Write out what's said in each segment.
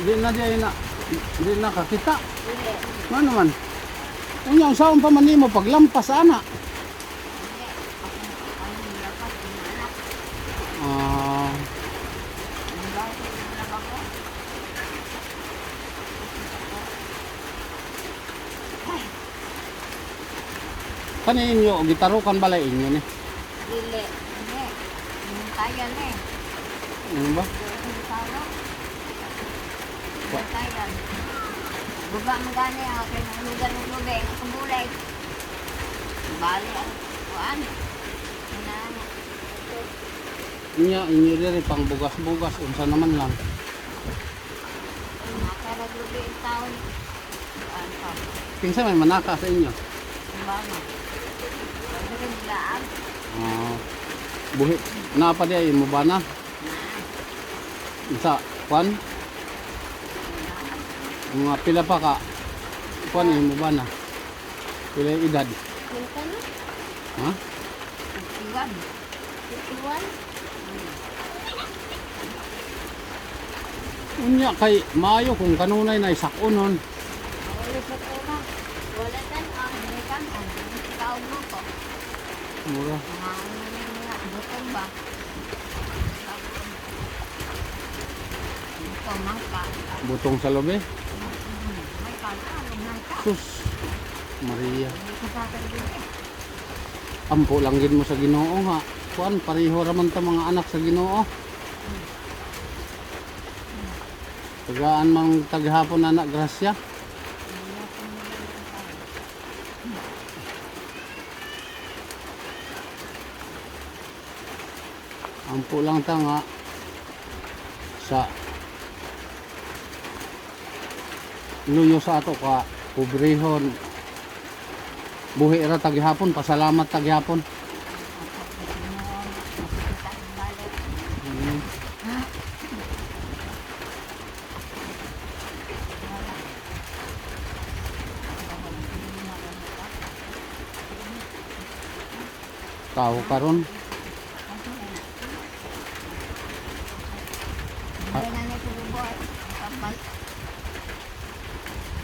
Di na kakita. Dili. Ano naman? Unya saan pa man nimo paglampas ana? Dili. Ako nilapas ng anak. Ah, Nilapas ng anak ako. kani inyo gitarukan balay inyo ni. Dili. Dili. Yung tayan eh. Ano ba? Yung gitaro. Yung tayan. Buga mo gani ako kay nulugan ng lubeng. Ang bulay. Bali ang kuan. Inaan. Inya inyo diri pang bugas-bugas unsa naman lang. Nakarag lubeng taon. Kuan pa. Kinsa may manaka sa inyo? Bama. Pwede rin nilaan. Ah, buhi na pa di mo ba na? Sa kwan? Mga pila pa ka? Kwan mo ba na? Pila yung edad? Minta na. Ha? Iwan. Iwan. Unya kay maayo kung kanunay na isakunon. Wala sa tuna. Wala tan ang Amerikan. Ang tao mo ko. Mura. Mga mga butong ba? Ito mangka. Butong sa lobe. May kanta. Mangka. Sus. Maria. Hindi ko sa akin din eh. Ampo lang gid mo sa Ginoo ha. Kuan pareho raman ta mga anak sa Ginoo. Tagaan mang taghapon anak grasya. Ampo lang ta nga sa luyo sa ato ka pobrehon. Buhi ra taghapon, pasalamat taghapon. Tao karon.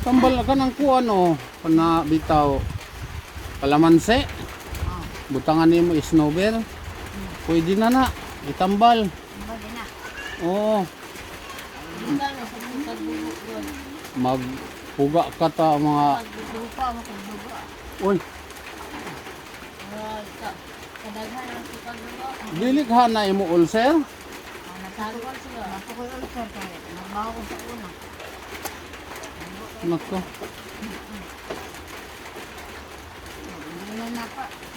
Tambal ka ng kuan o pana bitaw kalamansi. Butangan nimo snowball. Pwede na na itambal. Oo. Magpuga ka ta mga uy, dilikha na imo ulcer. Nako.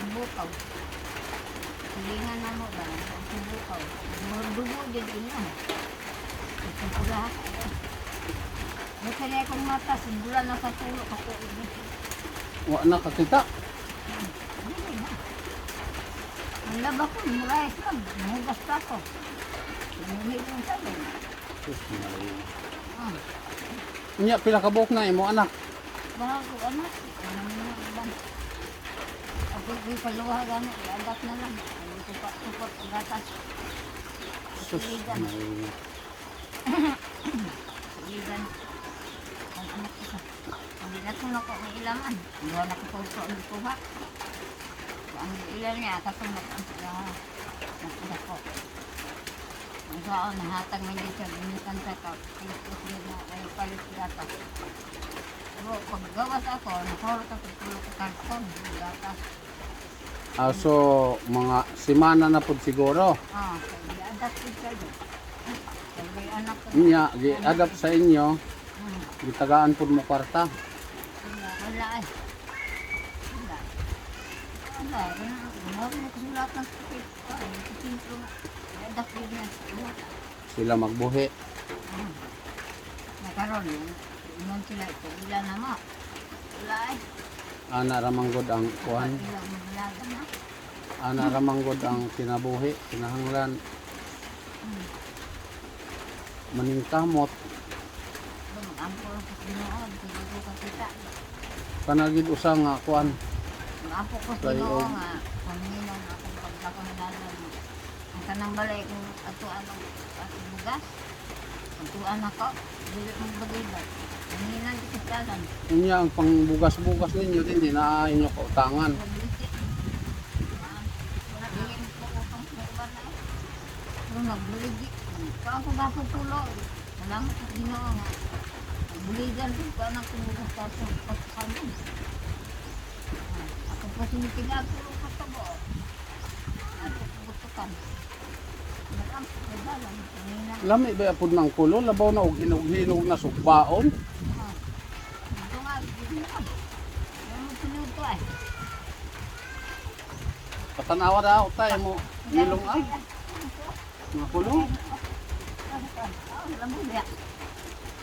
Bukaw. Silingan na mo ba? Bukaw. Dugo din ino. Pula. May kaya kong mata, simbulan na sa tulo ako. Wa na kakita. Ang laba ko, mulayas lang. Mahugas pa ako. Mahugas yung sabi. Sus Maria. Ah, Nya pila ka buok na imo anak. bago anak. Ano mo na ibang. Ako di paluha gani, agat na lang. Support ang gatas. Sus Maria. Iban. Ang anak isa. Ang binatun ako may ilaman. Hindi na nakapauso ang kuha. Ang ilan niya, katulad ang sila. Nakita ko. Ang saan, nahatag may dito, binitan sa ka. Tapos din na, ay palit gata. Pero pag gawas ako, nakulot ako tulog sa karton. Gata. So mga semana na pud siguro. I-adapt ko kayo. Sabi anak ko. Nya gi-adapt sa inyo, gitagaan pud mo kwarta. Wala ay. Wala. Wala. Wala na kasulat ng sakit. Sintro na. I-adapt ko niya. Sila magbuhi. Nakaroon yun. Inon sila ito. Ilan na mo. Wala ay. Ana ramanggod ang kuan. Ilang maglaga na. Ana ramanggod ang kinabuhi, kinahanglan. Maningkamot. Ampo lang sa Ginoo. Hindi ko kakita. Kanagid usa nga kuan. Ampo ko sa Ginoo nga. Panginoon akong pagkakong lalan. Ang kanang balay kung ato anong bugas. Pagtuan ako, bilit mong bagay. Nanginan di kasalan. Yun niya ang pangbugas-bugas ninyo din, di na inyo kautangan. Nagbuligi. Kung ako mapupulo, salamat sa Ginoo nga. Buligan din ko anak kong bukas kaso pagkasalan. Ako po sinikinagpuro ka sa buo. Ako pubutukan. Nagdalan. Lami ba apod ng kulo, labaw na og hinog-hinog na sukbaon. Ito nga, ginaan. Yan mo pinuto ay. Patanawa daw tayo mo ilong ay. Mga kulo.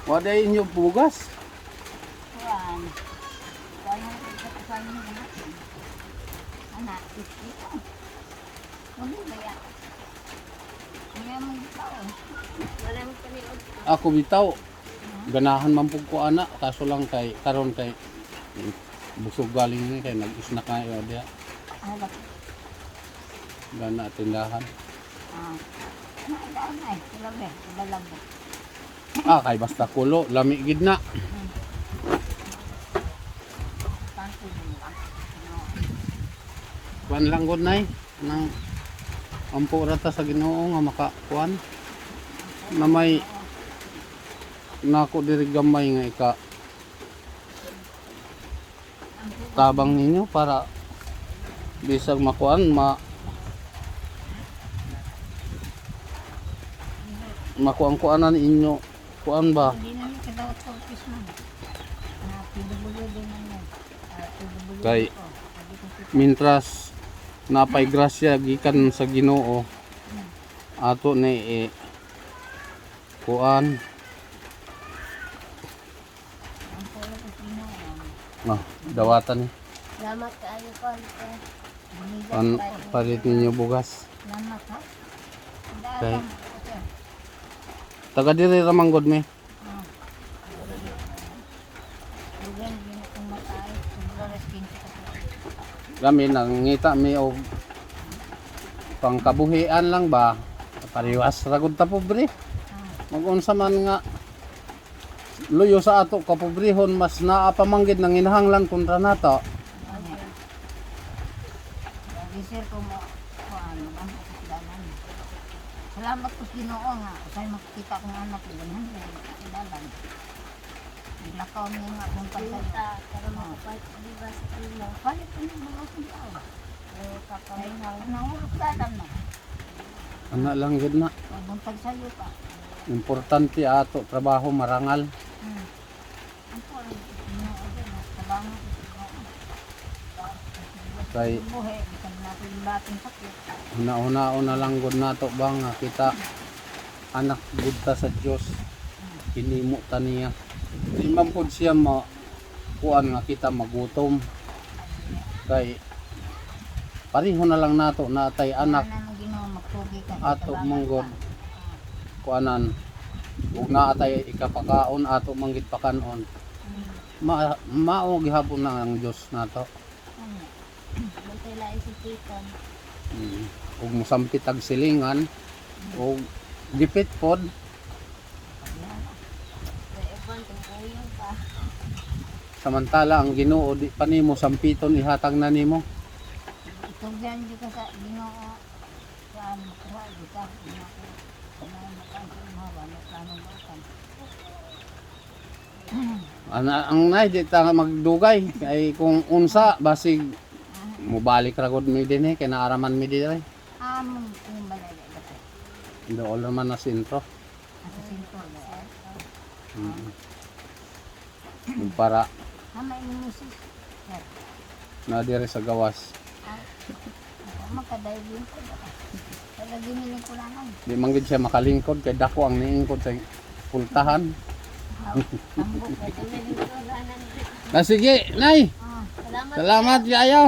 Waday inyo bugas. Kuan. Kuan yung pagkakasan mo na. Anak, ito. Ano ba yan? Ano yung tao? Wala mo paniod. Ako bitaw. Ganahan man pug ko ana, kaso lang kay karon kay busog galing ni kay nag-snack na yo dia. Alak. Gana tindahan. Daan ay, kalabi, balabo. Kay basta kulo, lami gid na. Tanto din lang. Kuan lang gud nay nang ampo rata sa Ginoo nga makakuan na may nako diri gamay nga ika tabang ninyo para bisag makuan makuan-kuanan inyo kuan ba Hindi namin kadawat sa office man. PWD din namin. PWD Kay ko. Sabi ko si mintras napay grasya gikan sa Ginoo ato ni kuan ang pula ko sino. dawatan ni Salamat kayo ko. palit ninyo bugas Salamat ha. Kay taga diri ra man gud mi Bigyan din akong matay. Siguro 15 ka po. kami nangita mi og pangkabuhian lang ba pariwas ra gud ta pobre mag-unsa man nga luyo sa ato kapobrehon mas naa pa manggid nang inahanglan kontra nato Sir ko mo ano man dalan. Salamat po Ginoo nga usay makita kong anak ko ganun dalan. Naglakaw niya nga kung pagkita para makapait di ba sa kanila. Palit ko ng mga tao. Kakay na nangulog dalan na. ana lang gid na Pabuntag sayo pa. importante ato trabaho marangal Ang po Ginoo din trabaho kay buhay bisan natin bating sakit. una-una na lang gud nato ba nga kita anak gud ta sa Dios hinimo ta niya di man pud siya kuan nga kita magutom kay pareho na lang nato natay anak Ano Ginoo magtugi ka. ato manggod kuanan ug naatay ikapakaon ato manggid pakanon mao gihapon na ang Dios nato Bantay isip-ipan. ug mosampit tag silingan ug dipit pod samantala ang Ginoo di pa nimo sampiton ihatag na nimo Itugyan di ka sa Ginoo. Saan makuha di ka. ang nay di ta magdugay kay kung unsa basig mobalik ra gud mi dinhi kay naaraman mi dire Among kung balay ba ka. dool naman na sentro Ang sinto ba. para Hamay ni Mrs. na dire sa gawas Makadayhin ko ba ka. Talagi miling ko lang. di manggid siya makalingkod kay dako ang niingkod sa pultahan Tambok. Talagi ko lang. sige nay Salamat. salamat yayo